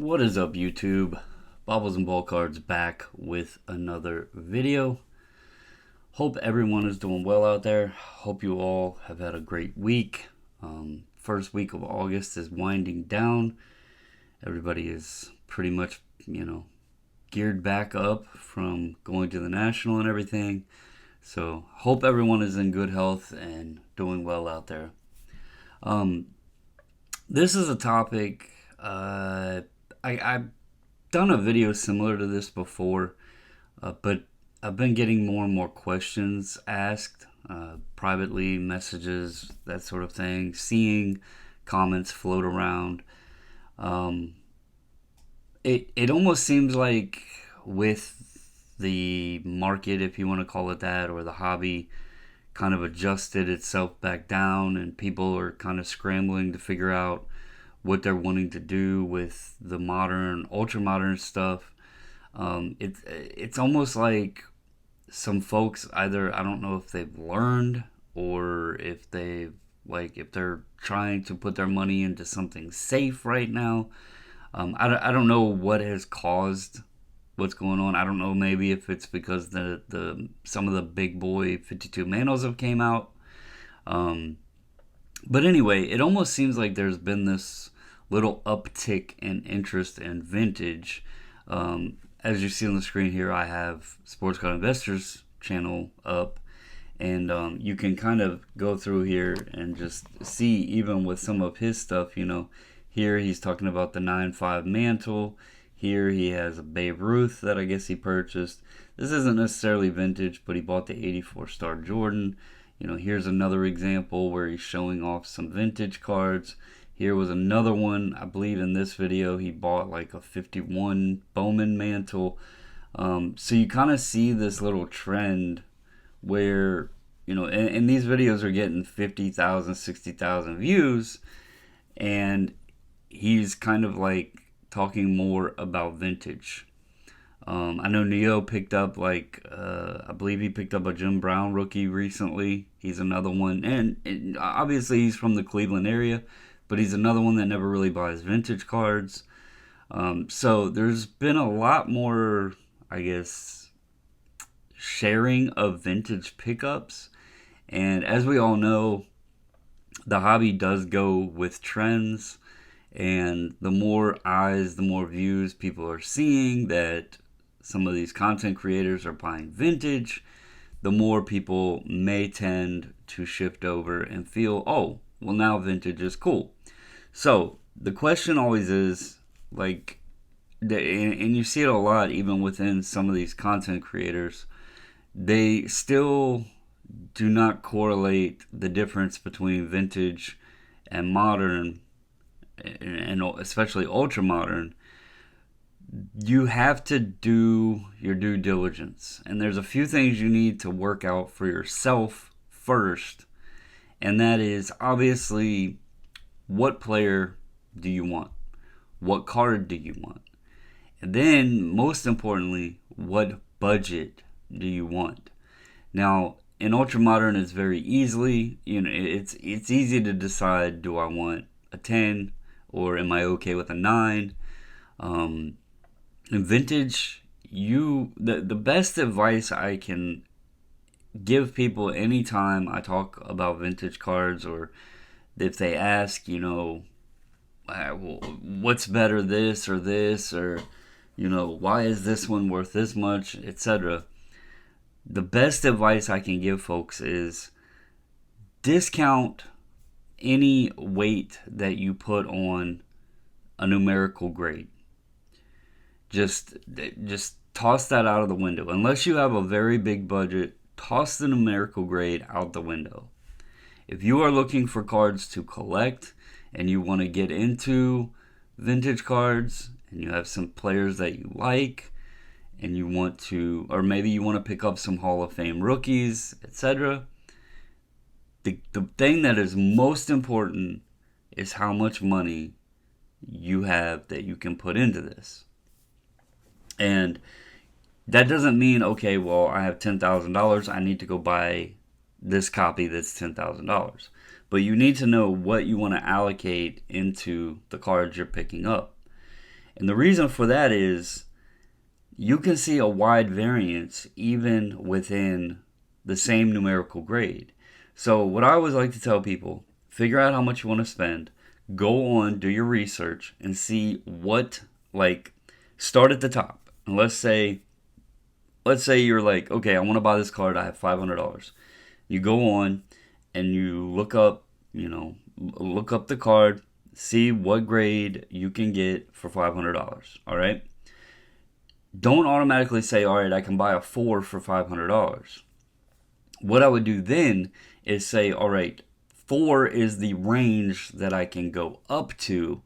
What is up, YouTube? Bobbles and Ball Cards back with another video. Hope everyone is doing well out there. Hope you all have had a great week. First week of August is winding down. Everybody is pretty much, geared back up from going to the National and everything. So hope everyone is in good health and doing well out there. This is a topic, I've done a video similar to this before, but I've been getting more and more questions asked, privately, messages, that sort of thing, seeing comments float around. It almost seems like with the market, if you want to call it that, or the hobby, kind of adjusted itself back down, and people are kind of scrambling to figure out what they're wanting to do with the modern, ultra modern stuff. It's almost like some folks either, I don't know if they've learned, or if if they're trying to put their money into something safe right now. I don't know what has caused what's going on. I don't know, maybe if it's because the some of the big boy 52 Mantles have came out. But anyway, it almost seems like there's been this little uptick in interest in vintage. As you see on the screen here, I have Sports Card Investors channel up, and you can kind of go through here and just see, even with some of his stuff, here he's talking about the 9.5 Mantle. Here he has a Babe Ruth that I guess he purchased. This isn't necessarily vintage, but he bought the 84 Star Jordan. Here's another example where he's showing off some vintage cards. Here was another one, I believe in this video, he bought like a 51 Bowman Mantle. So you kind of see this little trend where, and these videos are getting 50,000, 60,000 views, and he's kind of like talking more about vintage. I know Neo picked up I believe he picked up a Jim Brown rookie recently. He's another one, and obviously he's from the Cleveland area, but he's another one that never really buys vintage cards. So there's been a lot more, I guess, sharing of vintage pickups. And as we all know, the hobby does go with trends. And the more eyes, the more views people are seeing that some of these content creators are buying vintage, the more people may tend to shift over and feel, oh, well, now vintage is cool. So the question always is, and you see it a lot even within some of these content creators, they still do not correlate the difference between vintage and modern, and especially ultra modern. You have to do your due diligence, and there's a few things you need to work out for yourself first, and that is obviously, what player do you want? What card do you want? And then, most importantly, what budget do you want? Now, in ultra modern, it's very easily, it's easy to decide, do I want a 10, or am I okay with a 9? In vintage, the best advice I can give people anytime I talk about vintage cards, or if they ask, what's better, this or this, or why is this one worth this much, etc. The best advice I can give folks is discount any weight that you put on a numerical grade. Just toss that out of the window. Unless you have a very big budget, toss the numerical grade out the window. If you are looking for cards to collect, and you want to get into vintage cards, and you have some players that you like, and you want to, or maybe you want to pick up some Hall of Fame rookies, etc., the thing that is most important is how much money you have that you can put into this. And that doesn't mean, okay, well, I have $10,000, I need to go buy this copy that's $10,000. But you need to know what you want to allocate into the cards you're picking up. And the reason for that is you can see a wide variance even within the same numerical grade. So what I always like to tell people, figure out how much you want to spend, go on, do your research, and see what, like, start at the top. And let's say you're like, okay, I want to buy this card, I have $500. You go on and you look up, look up the card, see what grade you can get for $500, all right? Don't automatically say, all right, I can buy a 4 for $500. What I would do then is say, all right, 4 is the range that I can go up to,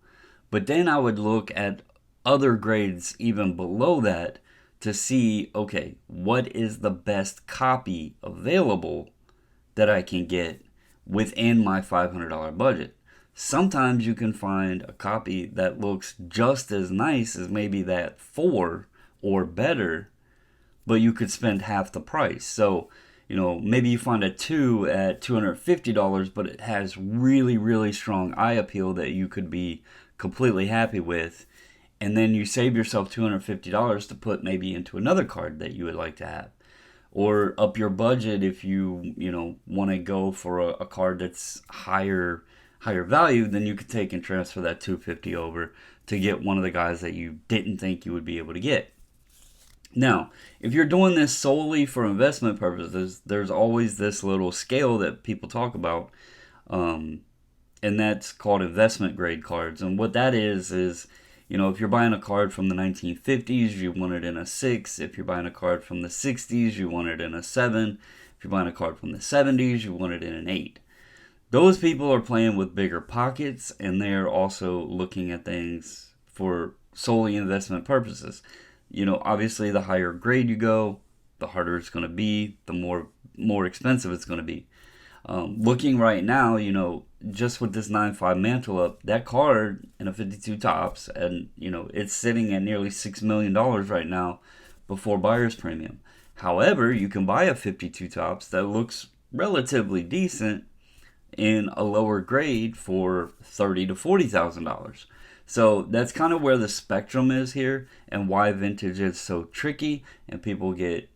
but then I would look at other grades even below that to see, okay, what is the best copy available that I can get within my $500 budget. Sometimes you can find a copy that looks just as nice as maybe that 4 or better, but you could spend half the price. So, maybe you find a 2 at $250, but it has really, really strong eye appeal that you could be completely happy with. And then you save yourself $250 to put maybe into another card that you would like to have. Or up your budget if you, want to go for a card that's higher value, then you could take and transfer that $250 over to get one of the guys that you didn't think you would be able to get. Now, if you're doing this solely for investment purposes, there's always this little scale that people talk about, and that's called investment grade cards. And what that is, if you're buying a card from the 1950s, you want it in a 6. If you're buying a card from the 60s, you want it in a 7. If you're buying a card from the 70s, you want it in an 8. Those people are playing with bigger pockets, and they're also looking at things for solely investment purposes. Obviously, the higher grade you go, the harder it's going to be, the more expensive it's going to be. Looking right now, just with this 9.5 Mantle up, that card in a 52 tops, and it's sitting at nearly $6 million right now before buyer's premium. However, you can buy a 52 tops that looks relatively decent in a lower grade for $30,000 to $40,000. So that's kind of where the spectrum is here, and why vintage is so tricky, and people get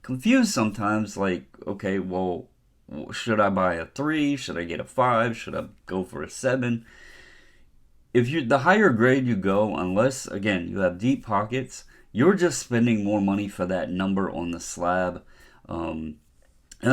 confused sometimes. Okay, well, should I buy a 3? Should I get a 5? Should I go for a 7? The higher grade you go, unless again you have deep pockets, you're just spending more money for that number on the slab. And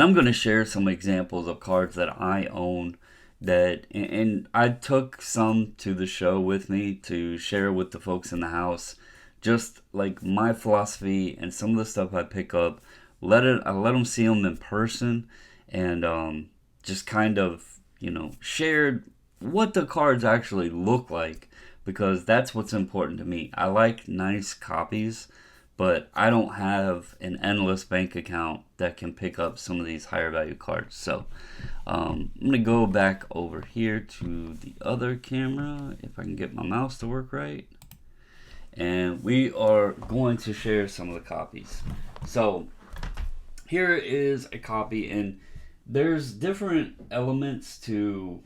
I'm going to share some examples of cards that I own and I took some to the show with me to share with the folks in the house, just like my philosophy and some of the stuff I pick up. I let them see them in person, and just kind of shared what the cards actually look like, because that's what's important to me. I like nice copies, but I don't have an endless bank account that can pick up some of these higher value cards. So I'm going to go back over here to the other camera, if I can get my mouse to work right. And we are going to share some of the copies. So here is a copy, and there's different elements to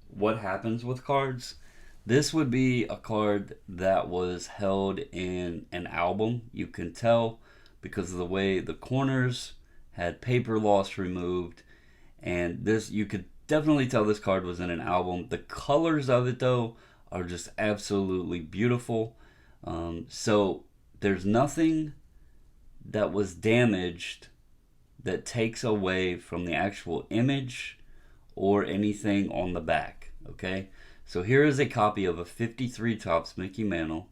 what happens with cards. This would be a card that was held in an album. You can tell because of the way the corners had paper loss removed, and this, you could definitely tell this card was in an album. The colors of it though are just absolutely beautiful. So there's nothing that was damaged that takes away from the actual image or anything on the back. Okay, so here is a copy of a 53 tops Mickey Mantle.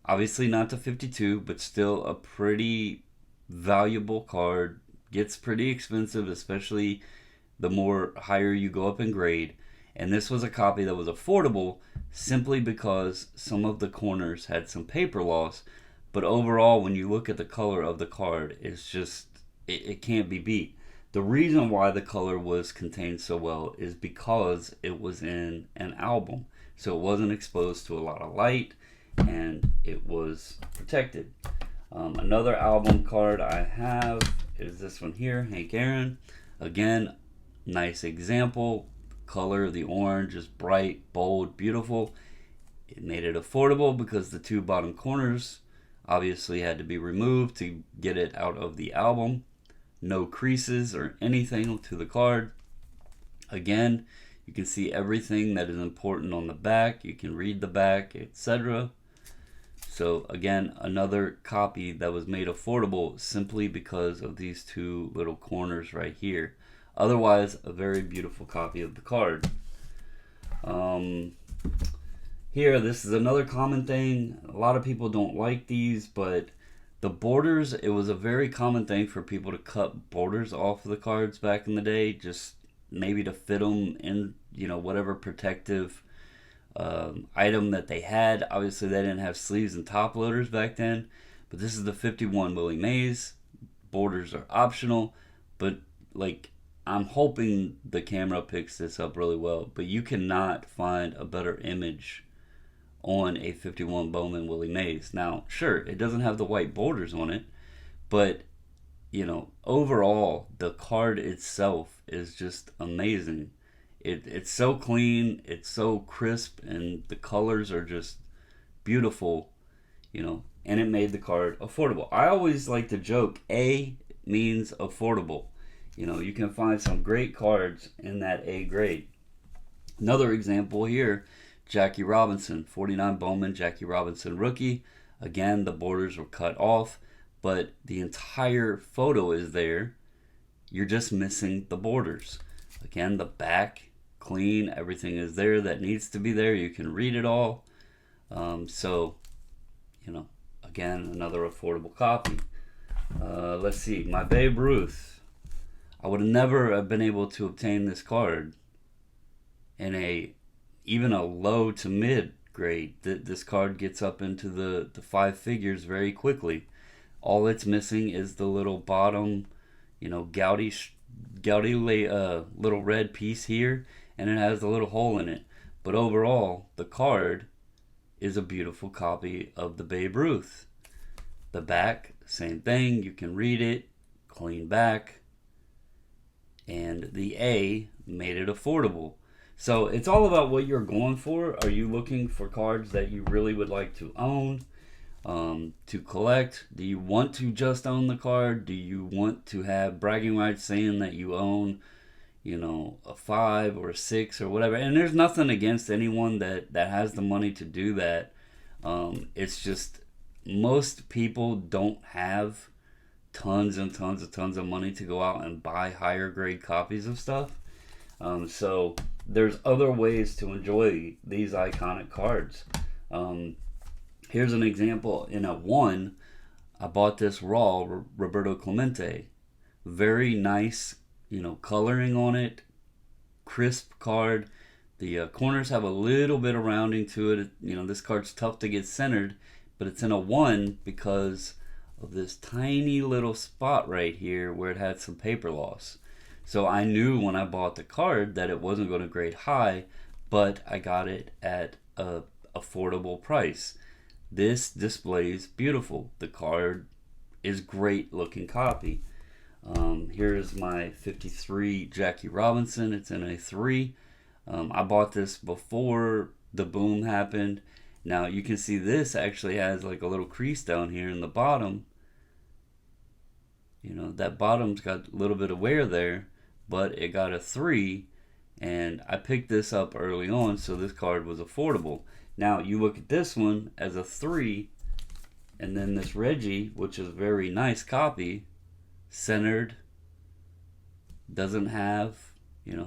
Obviously not the 52, but still a pretty valuable card. Gets pretty expensive, especially the more higher you go up in grade. And this was a copy that was affordable simply because some of the corners had some paper loss. But overall, when you look at the color of the card, it's just, it can't be beat. The reason why the color was contained so well is because it was in an album. So it wasn't exposed to a lot of light, and it was protected. Another album card I have is this one here, Hank Aaron. Again, nice example. Color, the orange is bright, bold, beautiful. It made it affordable because the two bottom corners obviously had to be removed to get it out of the album. No creases or anything to the card. Again, you can see everything that is important on the back. You can read the back, etc. So again, another copy that was made affordable simply because of these two little corners right here. Otherwise, a very beautiful copy of the card. Here, this is another common thing. A lot of people don't like these, but the borders, it was a very common thing for people to cut borders off of the cards back in the day, just maybe to fit them in, whatever protective item that they had. Obviously, they didn't have sleeves and top loaders back then, but this is the 51 Willie Mays. Borders are optional, but I'm hoping the camera picks this up really well, but you cannot find a better image on a 51 Bowman Willie Mays. Now, sure, it doesn't have the white borders on it, but overall, the card itself is just amazing. It's so clean, it's so crisp, and the colors are just beautiful, and it made the card affordable. I always like to joke, A means affordable. You can find some great cards in that A grade. Another example here, Jackie Robinson, 49 Bowman, Jackie Robinson rookie. Again, the borders were cut off, but the entire photo is there. You're just missing the borders. Again, the back, clean, everything is there that needs to be there. You can read it all. Again, another affordable copy. Let's see, my Babe Ruth. I would have never have been able to obtain this card in even a low to mid grade. This card gets up into the five figures very quickly. All it's missing is the little bottom, gouty little red piece here, and it has a little hole in it. But overall, the card is a beautiful copy of the Babe Ruth. The back, same thing. You can read it, clean back. And the A made it affordable. So it's all about what you're going for. Are you looking for cards that you really would like to own, to collect? Do you want to just own the card? Do you want to have bragging rights saying that you own, a 5 or a 6 or whatever? And there's nothing against anyone that has the money to do that. It's just most people don't have tons and tons of money to go out and buy higher grade copies of stuff. So there's other ways to enjoy these iconic cards. Here's an example. In a 1, I bought this raw Roberto Clemente. Very nice, coloring on it. Crisp card. The corners have a little bit of rounding to it. This card's tough to get centered, but it's in a 1 because of this tiny little spot right here where it had some paper loss. So I knew when I bought the card that it wasn't going to grade high, but I got it at a affordable price. This displays beautiful. The card is great looking copy. Here's my 53 Jackie Robinson. It's in a 3. I bought this before the boom happened. Now you can see this actually has like a little crease down here in the bottom. That bottom's got a little bit of wear there, but it got a 3, and I picked this up early on, so this card was affordable. Now you look at this one as a 3, and then this Reggie, which is a very nice copy, centered, doesn't have,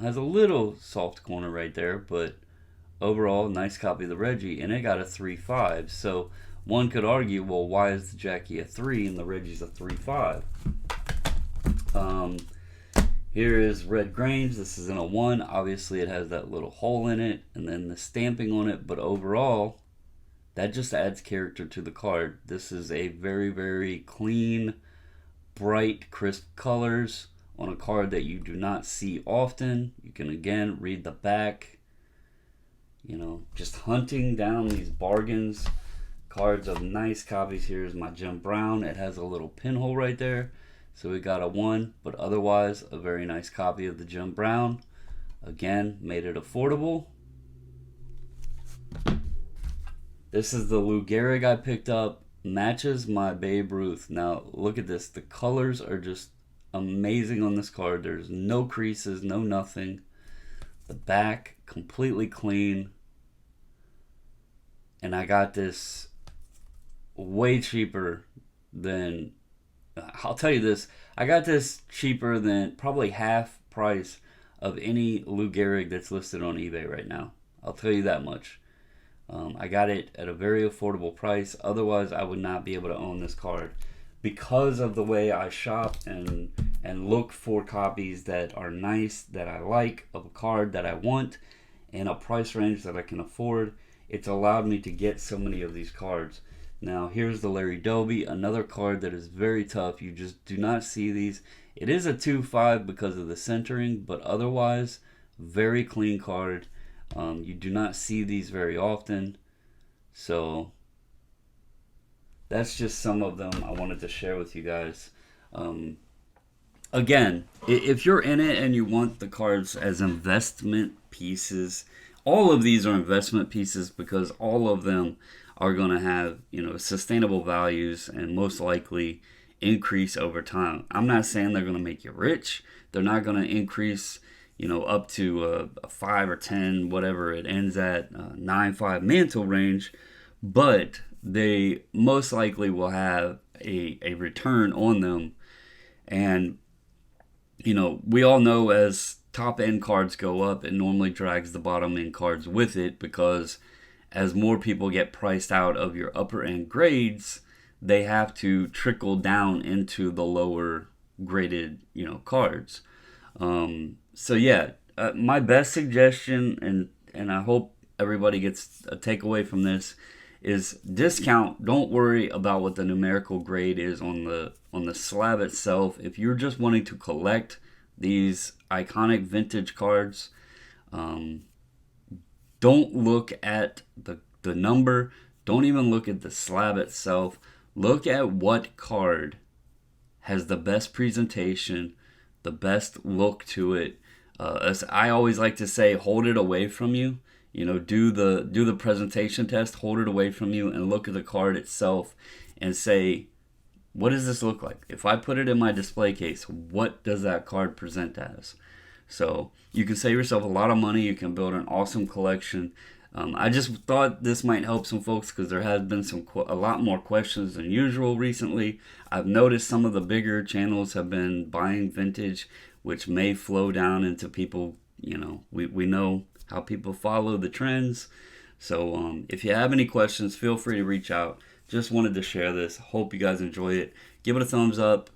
has a little soft corner right there, but overall nice copy of the Reggie, and it got a 3.5. So one could argue, well, why is the Jackie a 3 and the Reggie's a 3.5? Here is Red Grange. This is in a 1. Obviously, it has that little hole in it and then the stamping on it, but overall, that just adds character to the card. This is a very, very clean, bright, crisp colors on a card that you do not see often. You can again read the back. Just hunting down these bargains. Cards of nice copies. Here's my Jim Brown. It has a little pinhole right there, so we got a 1, but otherwise a very nice copy of the Jim Brown. Again, made it affordable. This is the Lou Gehrig I picked up. Matches my Babe Ruth. Now, look at this. The colors are just amazing on this card. There's no creases, no nothing. The back, completely clean. And I got this way cheaper than... I'll tell you this. I got this cheaper than probably half price of any Lou Gehrig that's listed on eBay right now. I'll tell you that much. I got it at a very affordable price. Otherwise, I would not be able to own this card because of the way I shop and look for copies that are nice, that I like, of a card that I want, and a price range that I can afford. It's allowed me to get so many of these cards. Now, here's the Larry Dolby, another card that is very tough. You just do not see these. It is a 2-5 because of the centering, but otherwise, very clean card. You do not see these very often. So, that's just some of them I wanted to share with you guys. Again, if you're in it and you want the cards as investment pieces, all of these are investment pieces because all of them are going to have, sustainable values and most likely increase over time. I'm not saying they're going to make you rich. They're not going to increase, up to a 5 or 10, whatever it ends at, 9.5 Mantle range, but they most likely will have a return on them. And, we all know as top end cards go up, it normally drags the bottom end cards with it because as more people get priced out of your upper end grades, they have to trickle down into the lower graded, cards. So yeah, my best suggestion, and I hope everybody gets a takeaway from this, is discount. Don't worry about what the numerical grade is on the slab itself. If you're just wanting to collect these iconic vintage cards, don't look at the number. Don't even look at the slab itself. Look at what card has the best presentation, the best look to it. As I always like to say, hold it away from you. Do the presentation test, hold it away from you, and look at the card itself and say, what does this look like? If I put it in my display case, what does that card present as? So you can save yourself a lot of money. You can build an awesome collection. I just thought this might help some folks because there has been a lot more questions than usual recently. I've noticed some of the bigger channels have been buying vintage, which may flow down into people. We know how people follow the trends. So if you have any questions, feel free to reach out. Just wanted to share this. Hope you guys enjoy it. Give it a thumbs up.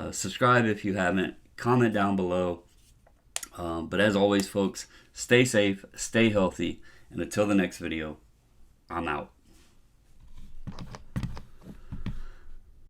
Subscribe if you haven't. Comment down below. But as always, folks, stay safe, stay healthy, and until the next video, I'm out.